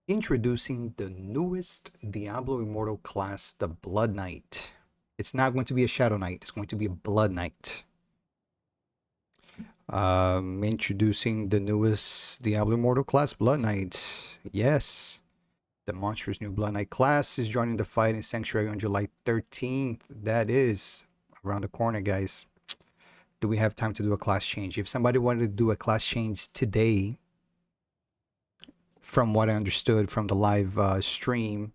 Introducing the newest Diablo Immortal class, the Blood Knight. It's not going to be a Shadow Knight, it's going to be a Blood Knight. Introducing the newest Diablo Immortal class, Blood Knight. Yes, the monstrous new Blood Knight class is joining the fight in Sanctuary on July 13th. That is around the corner, guys. Do we have time to do a class change? If somebody wanted to do a class change today, from what I understood from the live stream,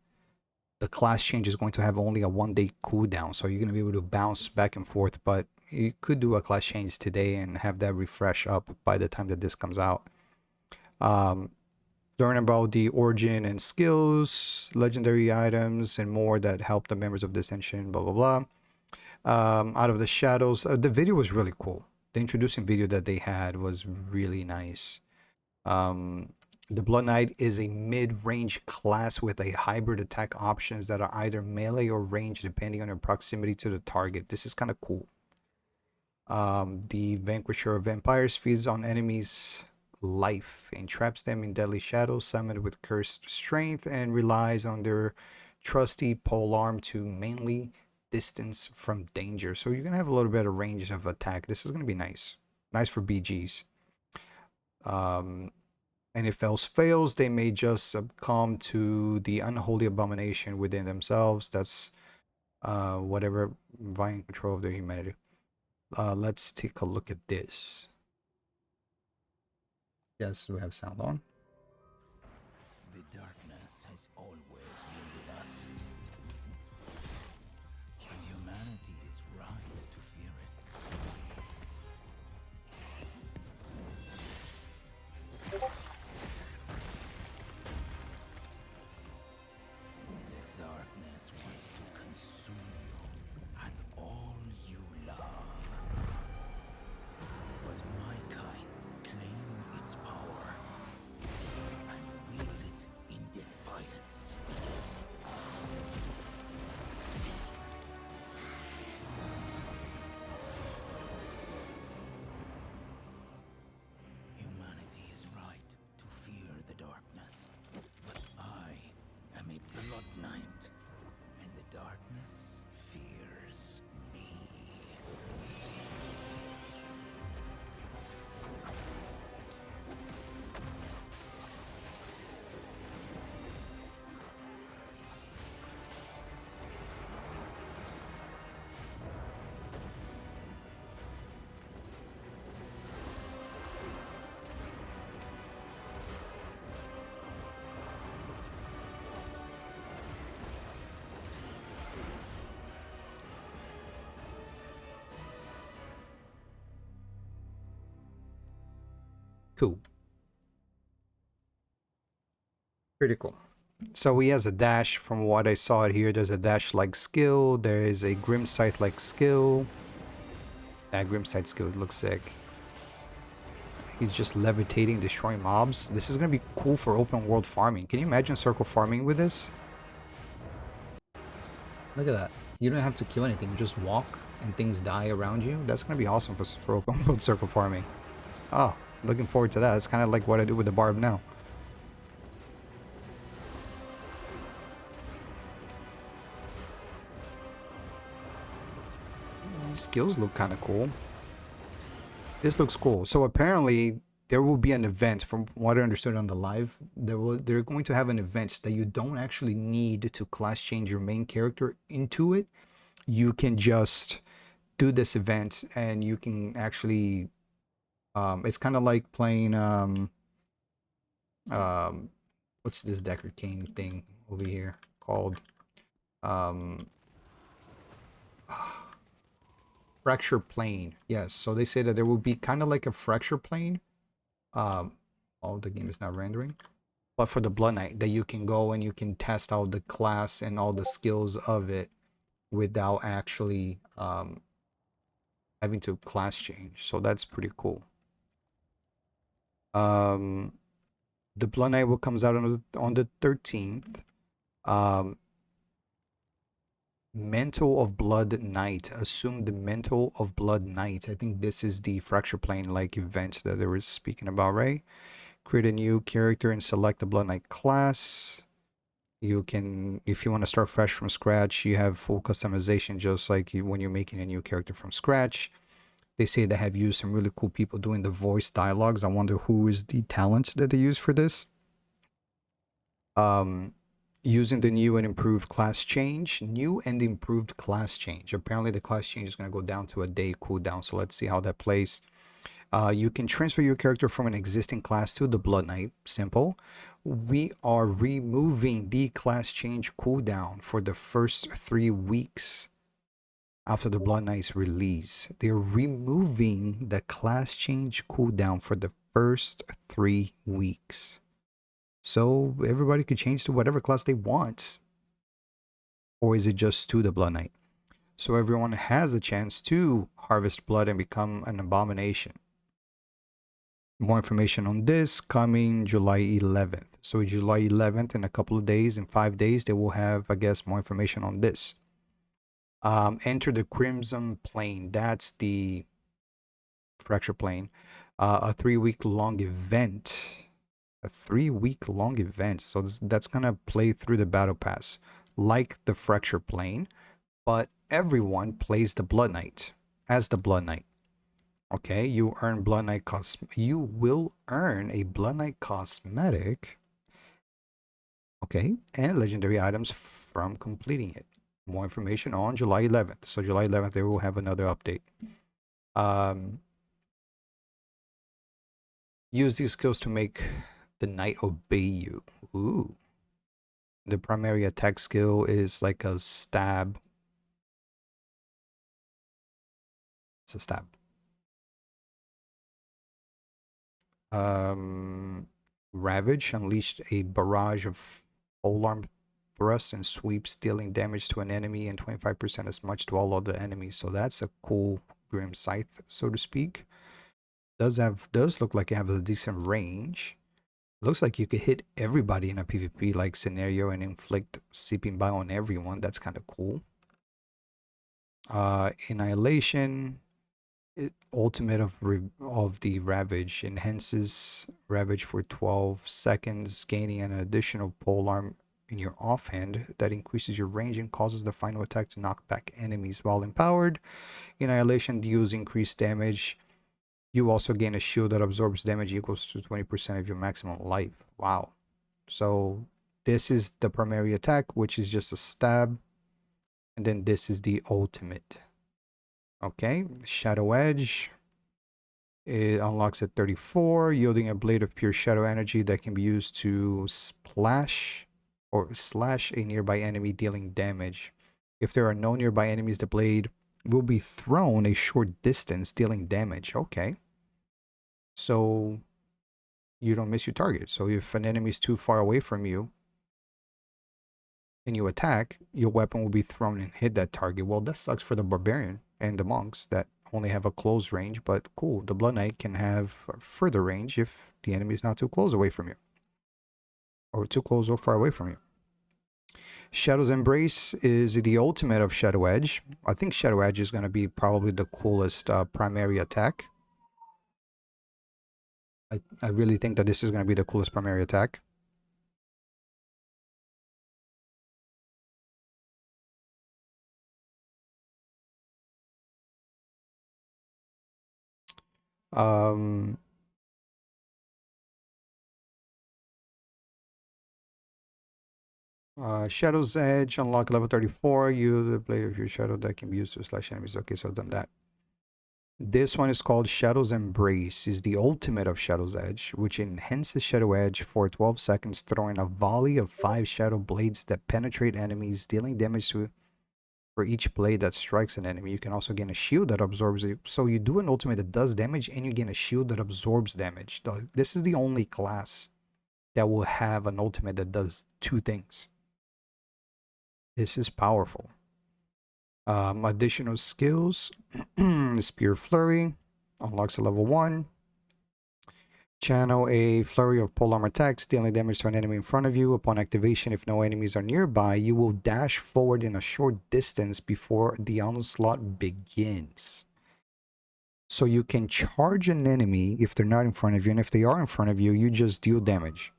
the class change is going to have only a 1-day cooldown, so you're going to be able to bounce back and forth, but you could do a class change today and have that refresh up by the time that this comes out. Learn about the origin and skills, legendary items, and more that help the members of Dissension, blah, blah, blah. Out of the shadows. The video was really cool. The introducing video that they had was really nice. The Blood Knight is a mid-range class with a hybrid attack options that are either melee or range depending on your proximity to the target. This is kind of cool. The Vanquisher of Vampires feeds on enemies' life and traps them in deadly shadows, summoned with cursed strength, and relies on their trusty polearm to mainly distance from danger. So you're going to have a little bit of range of attack. This is going to be nice. Nice for BGs. And if else fails, they may just succumb to the unholy abomination within themselves. That's whatever vying control of their humanity. Let's take a look at this. Yes, we have sound on. The darkness has always been with us, and humanity is right to fear it. The darkness wants to consume you and all you love. But my kind claim its power and wield it in defiance. Humanity is right to fear the darkness, but I am a Blood Knight, and the darkness fears me. Cool. Pretty cool. So he has a dash. From what I saw it here, there's a dash like skill. There is a Grim Sight like skill. That Grim Sight skill looks sick. He's just levitating, destroying mobs. This is going to be cool for open world farming. Can you imagine circle farming with this? Look at that. You don't have to kill anything. You just walk and things die around you. That's going to be awesome for open world circle farming. Oh, looking forward to that. It's kind of like what I do with the barb now. These skills look kind of cool. This looks cool. So apparently there will be an event, from what I understood on the live. They're going to have an event that you don't actually need to class change your main character into it. You can just do this event and you can actually it's kind of like playing what's this Decker King thing over here called fracture plane. Yes, so they say that there will be kind of like a fracture plane. Oh, the game is not rendering, but for the Blood Knight, that you can go and you can test out the class and all the skills of it without actually having to class change. So that's pretty cool. The Blood Knight will comes out on the 13th. Mantle of Blood Knight. Assume the Mantle of Blood Knight. I think this is the fracture plane like event that they were speaking about, right? Create a new character and select the Blood Knight class. You can, if you want to start fresh from scratch, you have full customization, just like when you're making a new character from scratch. They say they have used some really cool people doing the voice dialogues. I wonder who is the talent that they use for this. Using the new and improved class change. New and improved class change. Apparently the class change is going to go down to a day cooldown. So let's see how that plays. You can transfer your character from an existing class to the Blood Knight. Simple. We are removing the class change cooldown for the first 3 weeks after the Blood Knight's release. They're removing the class change cooldown for the first 3 weeks. So everybody could change to whatever class they want. Or is it just to the Blood Knight? So everyone has a chance to harvest blood and become an abomination. More information on this coming July 11th. So July 11th, in a couple of days, in 5 days, they will have, I guess, more information on this. Enter the Crimson Plane. That's the fracture plane. A 3-week long event. A 3-week long event. So that's gonna play through the battle pass, like the fracture plane, but everyone plays the Blood Knight as the Blood Knight. Okay, you earn Blood Knight you will earn a Blood Knight cosmetic. Okay, and legendary items from completing it. More information on July 11th. So July 11th, they will have another update. Use these skills to make the knight obey you. Ooh. The primary attack skill is like a stab. It's a stab. Ravage unleashed a barrage of polearm thrusts and sweeps, dealing damage to an enemy and 25% as much to all other enemies. So that's a cool grim scythe, so to speak. Does look like it has a decent range. Looks like you could hit everybody in a PvP like scenario and inflict seeping by on everyone. That's kind of cool. Annihilation. Ultimate of the Ravage enhances Ravage for 12 seconds, gaining an additional polearm in your offhand that increases your range and causes the final attack to knock back enemies while empowered. Annihilation deals increased damage. You also gain a shield that absorbs damage equals to 20% of your maximum life. Wow. So this is the primary attack, which is just a stab. And then this is the ultimate. Okay, Shadow Edge. It unlocks at 34, yielding a blade of pure shadow energy that can be used to splash or slash a nearby enemy, dealing damage. If there are no nearby enemies, the blade will be thrown a short distance, dealing damage. Okay. So you don't miss your target. So if an enemy is too far away from you and you attack, your weapon will be thrown and hit that target. Well, that sucks for the barbarian and the monks that only have a close range, but cool. The Blood Knight can have further range if the enemy is not too close away from you, or too close or far away from you. Shadow's Embrace is the ultimate of Shadow Edge. I think Shadow Edge is going to be probably the coolest primary attack. I really think that this is going to be the coolest primary attack. Shadow's Edge, unlock level 34. You, the blade of your shadow that can be used to slash enemies. Okay, so I've done that. This one is called Shadow's Embrace. Is the ultimate of Shadow's Edge, which enhances Shadow Edge for 12 seconds, throwing a volley of 5 shadow blades that penetrate enemies, dealing damage for each blade that strikes an enemy. You can also gain a shield that absorbs it. So you do an ultimate that does damage, and you gain a shield that absorbs damage. This is the only class that will have an ultimate that does 2 things. This is powerful. Additional skills. Spear Flurry unlocks a level 1. Channel a flurry of polearm attacks, dealing damage to an enemy in front of you. Upon activation, if no enemies are nearby, you will dash forward in a short distance before the onslaught begins. So you can charge an enemy if they're not in front of you, and if they are in front of you, you just deal damage.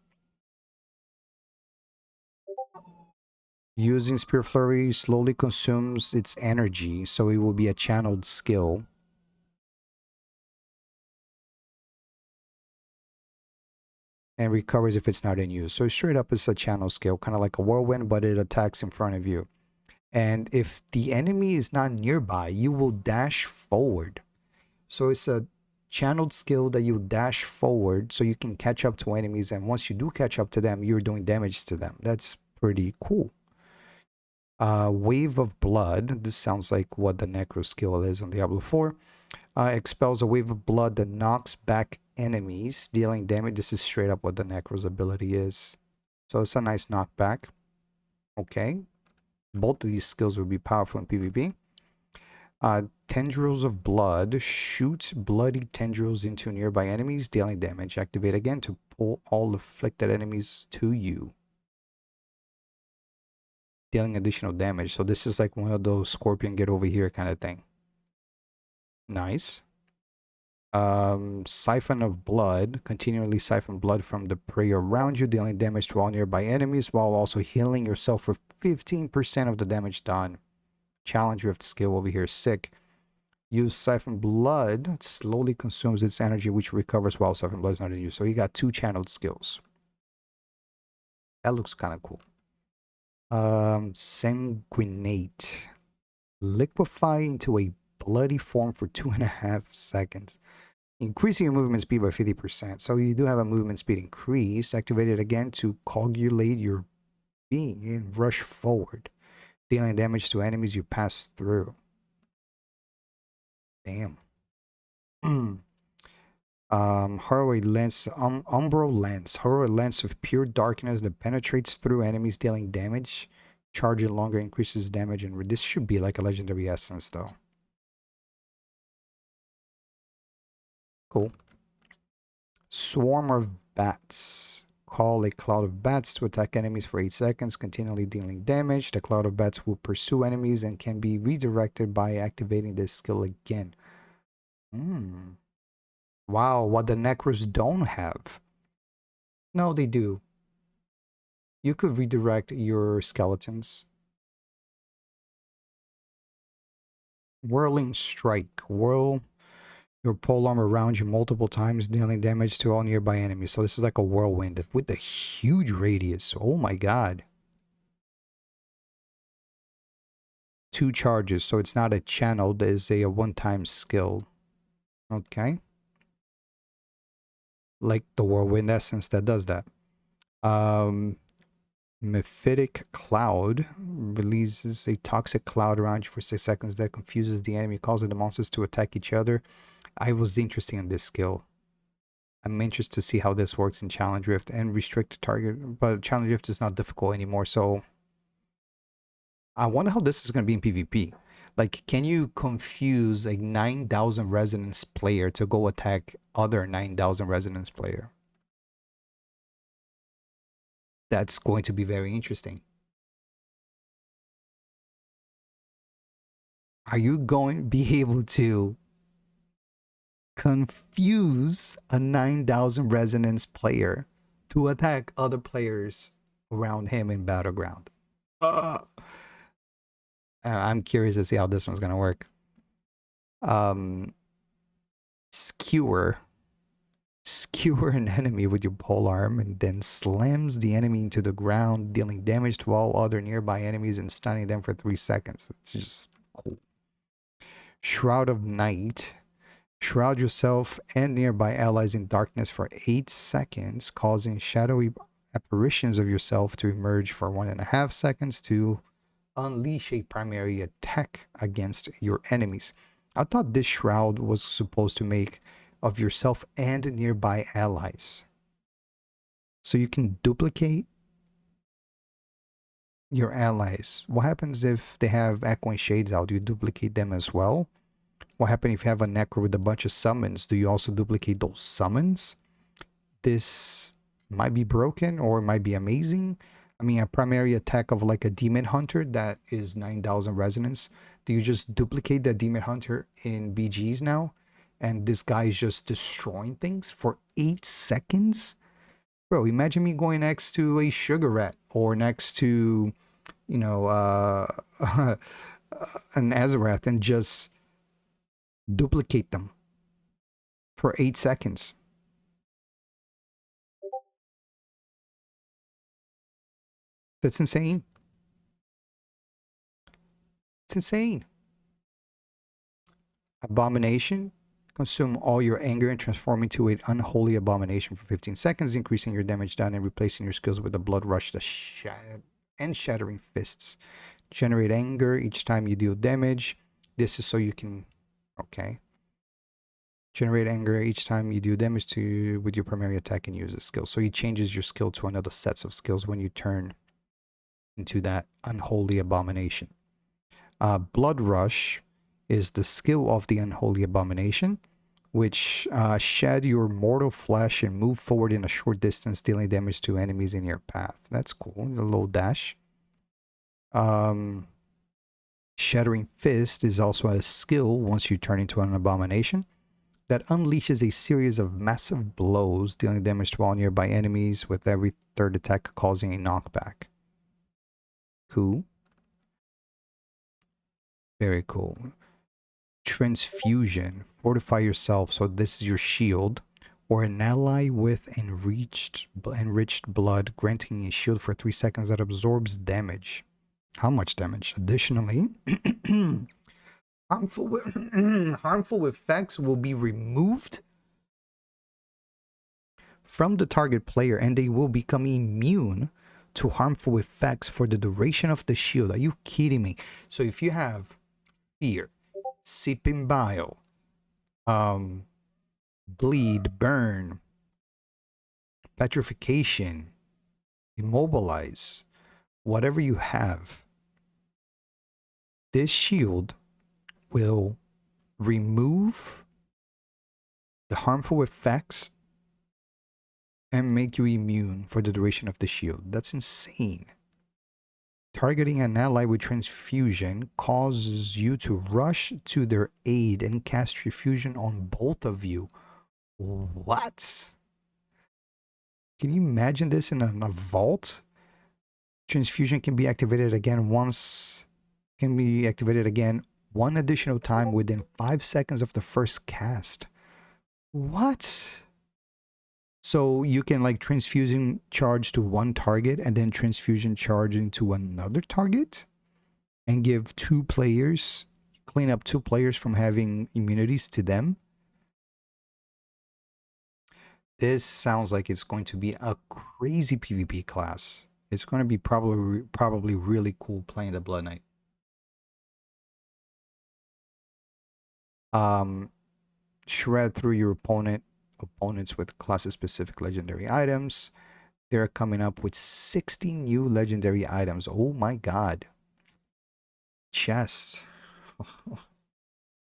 Using Spear Flurry slowly consumes its energy, so it will be a channeled skill. And recovers if it's not in use. So straight up it's a channel skill, kind of like a whirlwind, but it attacks in front of you. And if the enemy is not nearby, you will dash forward. So it's a channeled skill that you dash forward so you can catch up to enemies. And once you do catch up to them, you're doing damage to them. That's pretty cool. Wave of Blood. This sounds like what the Necro skill is on Diablo 4. Expels a wave of blood that knocks back enemies, dealing damage. This is straight up what the Necro's ability is. So it's a nice knockback. Okay. Both of these skills will be powerful in PvP. Tendrils of Blood. Shoot bloody tendrils into nearby enemies, dealing damage. Activate again to pull all afflicted enemies to you, dealing additional damage. So this is like one of those Scorpion get over here kind of thing. Nice. Siphon of Blood. Continually siphon blood from the prey around you, dealing damage to all nearby enemies while also healing yourself for 15% of the damage done. Challenge Rift skill over here. Sick. Use Siphon Blood. Slowly consumes its energy, which recovers while Siphon Blood is not in use. So you got 2 channeled skills. That looks kind of cool. Sanguinate. Liquefy into a bloody form for 2.5 seconds. Increasing your movement speed by 50%. So you do have a movement speed increase. Activate it again to coagulate your being and rush forward, dealing damage to enemies you pass through. Damn. Horror Lens, Umbral Lens. Horror Lens of pure darkness that penetrates through enemies, dealing damage. Charging longer increases damage, and this should be like a legendary essence though. Cool. Swarm of Bats. Call a cloud of bats to attack enemies for 8 seconds, continually dealing damage. The cloud of bats will pursue enemies and can be redirected by activating this skill again. Wow, what the Necros don't have. No, they do. You could redirect your skeletons. Whirling Strike. Whirl your polearm around you multiple times, dealing damage to all nearby enemies. So this is like a whirlwind with a huge radius. Oh my god. 2 charges, so it's not a channel, that is a one-time skill. Okay. Like the whirlwind essence that does that. Mephitic Cloud releases a toxic cloud around you for 6 seconds that confuses the enemy, causing the monsters to attack each other. I was interested in this skill. I'm interested to see how this works in Challenge Rift and restrict the target, but Challenge Rift is not difficult anymore, so I wonder how this is going to be in PvP. Like, can you confuse a 9,000 resonance player to go attack other 9,000 resonance player? That's going to be very interesting. Are you going to be able to confuse a 9,000 resonance player to attack other players around him in Battleground? I'm curious to see how this one's going to work. Skewer. Skewer an enemy with your polearm and then slams the enemy into the ground, dealing damage to all other nearby enemies and stunning them for 3 seconds. It's just cool. Shroud of Night. Shroud yourself and nearby allies in darkness for 8 seconds, causing shadowy apparitions of yourself to emerge for 1.5 seconds to unleash a primary attack against your enemies. I thought this shroud was supposed to make of yourself and nearby allies. So you can duplicate your allies. What happens if they have echoing shades out? Do you duplicate them as well? What happens if you have a necro with a bunch of summons? Do you also duplicate those summons? This might be broken or it might be amazing. I mean, a primary attack of like a demon hunter that is 9,000 resonance. Do you just duplicate that demon hunter in BGs now? and this guy is just destroying things for 8 seconds. Bro, imagine me going next to a sugar rat or next to, you know, an Azarath and just duplicate them for 8 seconds. That's insane. It's insane. Abomination. Consume all your anger and transform into an unholy abomination for 15 seconds, increasing your damage down and replacing your skills with a blood rush and shattering fists. Generate anger each time you deal damage. This is so you can... Okay. Generate anger each time you do damage to with your primary attack and use a skill. So he changes your skill to another sets of skills when you turn into that unholy abomination. Blood Rush is the skill of the unholy abomination, which shed your mortal flesh and move forward in a short distance, dealing damage to enemies in your path. That's cool. A little dash. Shattering Fist is also a skill once you turn into an abomination that unleashes a series of massive blows, dealing damage to all nearby enemies with every third attack, causing a knockback. Cool. Very cool. Transfusion. Fortify yourself, so this is your shield, or an ally with enriched blood, granting a shield for 3 seconds that absorbs damage. How much damage? Additionally, harmful effects will be removed from the target player, and they will become immune to harmful effects for the duration of the shield. Are you kidding me? So if you have fear, sipping bile, bleed, burn, petrification, immobilize, whatever you have, this shield will remove the harmful effects and make you immune for the duration of the shield. That's insane. Targeting an ally with transfusion causes you to rush to their aid and cast transfusion on both of you. What? Can you imagine this in a vault? Transfusion can be activated again one additional time within 5 seconds of the first cast. What? So you can like transfusion charge to one target and then transfusion charge into another target and give clean up 2 players from having immunities to them. This sounds like it's going to be a crazy PvP class. It's going to be probably really cool playing the Blood Knight. Shred through your opponents with classes-specific legendary items. They're coming up with 60 new legendary items. Oh my god. Chest.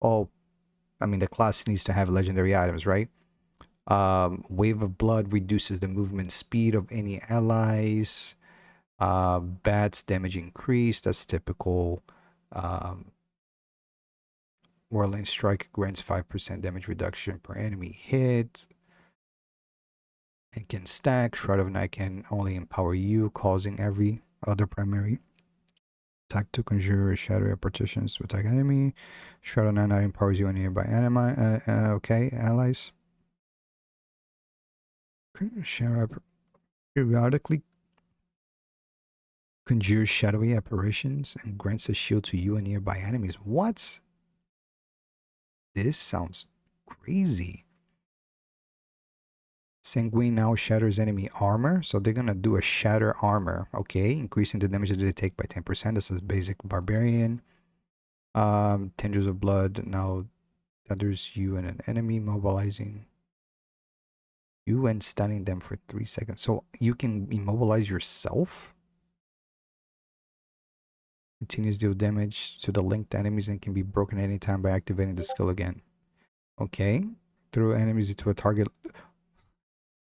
Oh, I mean, the class needs to have legendary items, right? Wave of Blood reduces the movement speed of any allies. Bats damage increase. That's typical. Whirling Strike grants 5% damage reduction per enemy hit. And can stack. Shroud of Night can only empower you, causing every other primary attack to conjure shadowy partitions to attack enemy. Shroud of Night empowers you and nearby enemy. Okay, allies. Periodically conjures shadowy apparitions and grants a shield to you and nearby enemies. What? This sounds crazy. Sanguine now shatters enemy armor. So they're gonna do a shatter armor. Okay, increasing the damage that they take by 10%. This is basic barbarian. Tendrils of Blood now tethers you and an enemy, mobilizing you and stunning them for 3 seconds. So you can immobilize yourself. Continues deal damage to the linked enemies and can be broken anytime by activating the skill again. Okay. Throw enemies into a target.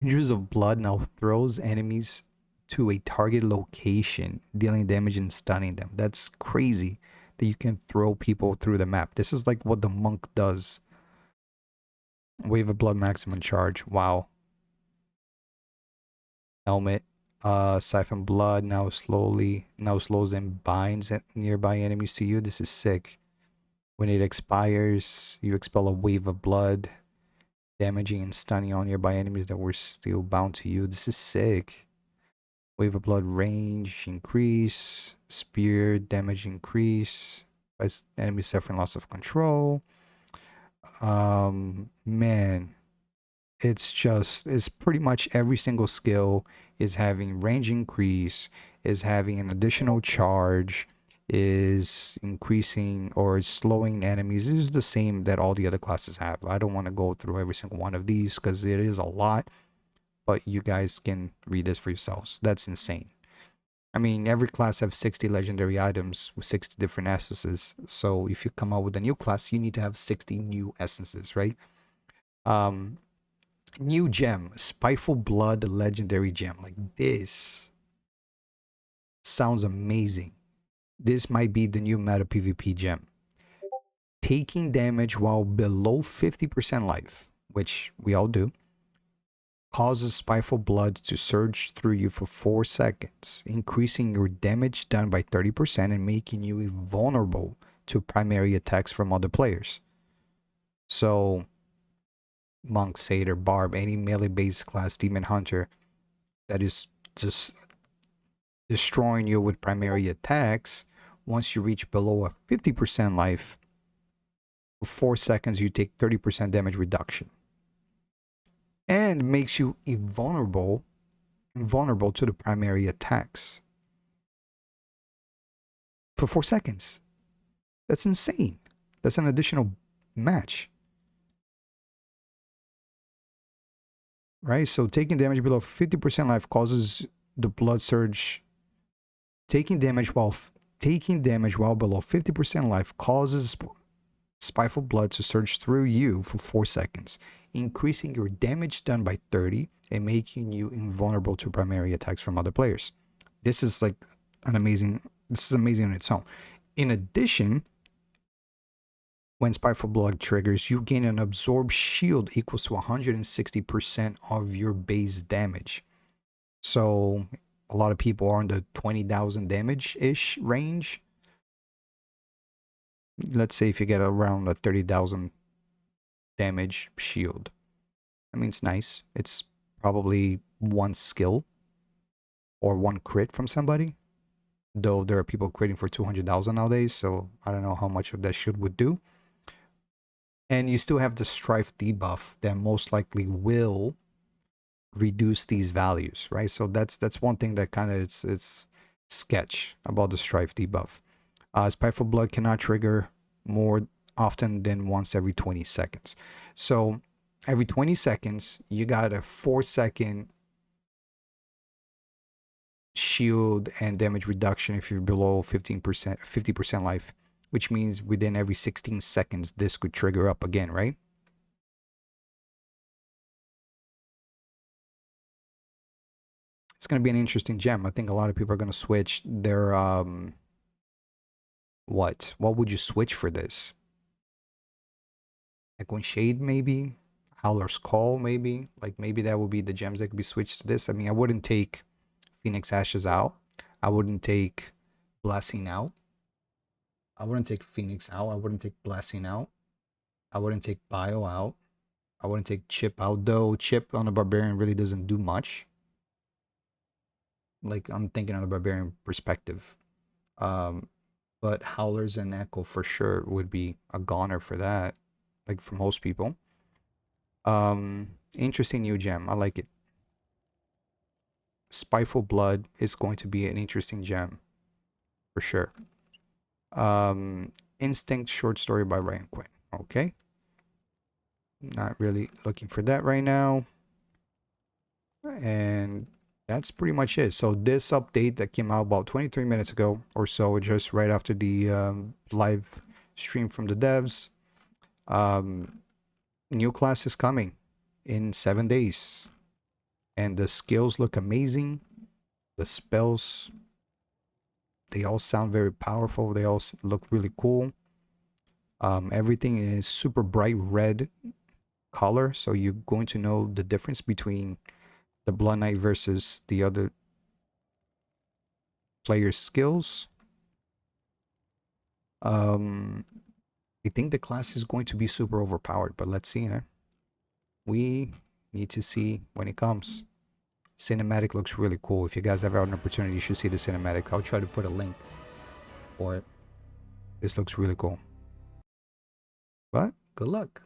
Tendrils of Blood now throws enemies to a target location, dealing damage and stunning them. That's crazy that you can throw people through the map. This is like what the monk does Wave of Blood maximum charge. Wow. Helmet. Siphon Blood now slows and binds nearby enemies to you. This is sick. When it expires, you expel a wave of blood, damaging and stunning all nearby enemies that were still bound to you. This is sick. Wave of Blood range increase. Spear damage increase. As enemies suffering loss of control. Man, it's pretty much every single skill is having range increase, is having an additional charge, is increasing or is slowing enemies. It is the same that all the other classes have. I don't want to go through every single one of these because it is a lot, but you guys can read this for yourselves. That's insane. I mean, every class have 60 legendary items with 60 different essences. So if you come out with a new class, you need to have 60 new essences, right? Um, New gem, Spiteful Blood legendary gem. Like, this sounds amazing. This might be the new meta PvP gem. Taking damage while below 50% life, which we all do, causes Spiteful Blood to surge through you for 4 seconds, increasing your damage done by 30% and making you invulnerable to primary attacks from other players. So, Monk, Satyr, Barb, any melee based class Demon Hunter that is just destroying you with primary attacks, once you reach below a 50% life, for 4 seconds you take 30% damage reduction. And makes you invulnerable to the primary attacks. For 4 seconds. That's insane. That's an additional match. Right? So taking damage below 50% life causes the blood surge. Taking damage while below 50% life causes Spiteful Blood to surge through you for 4 seconds, increasing your damage done by 30 and making you invulnerable to primary attacks from other players. This is like amazing on its own. In addition, when Spiteful Blood triggers, you gain an absorbed shield equals to 160% of your base damage. So a lot of people are in the 20,000 damage-ish range. Let's say if you get around a 30,000 damage shield. I mean, it's nice. It's probably one skill or one crit from somebody. Though there are people critting for 200,000 nowadays, so I don't know how much of that shield would do. And you still have the Strife debuff that most likely will reduce these values, right? So that's one thing that kind of it's sketch about the Strife debuff. Spiteful Blood cannot trigger more often than once every 20 seconds. So every 20 seconds, you got a 4-second shield and damage reduction if you're below 50% life, which means within every 16 seconds, this could trigger up again, right? It's going to be an interesting gem. I think a lot of people are going to switch their, what would you switch for this? Echoing Shade, maybe? Howler's Call, maybe? Like, maybe that would be the gems that could be switched to this. I mean, I wouldn't take Phoenix Ashes out. I wouldn't take Blessing out. I wouldn't take Phoenix out. I wouldn't take Blessing out. I wouldn't take Bio out. I wouldn't take Chip out, though. Chip on the Barbarian really doesn't do much. Like, I'm thinking on the Barbarian perspective. But Howlers and Echo for sure would be a goner for that. Like, for most people. Interesting new gem. I like it. Spiteful Blood is going to be an interesting gem. For sure. Instinct short story by Ryan Quinn. Okay. Not really looking for that right now. And that's pretty much it. So this update that came out about 23 minutes ago or so, just right after the live stream from the devs. New class is coming in 7 days. And the skills look amazing. The spells, they all sound very powerful. They all look really cool. Everything is super bright red. color, so you're going to know the difference between the Blood Knight versus the other player's skills. I think the class is going to be super overpowered, but let's see, né? We need to see when it comes. Cinematic looks really cool. If you guys ever have an opportunity, you should see the cinematic. I'll try to put a link for it. This looks really cool. But good luck.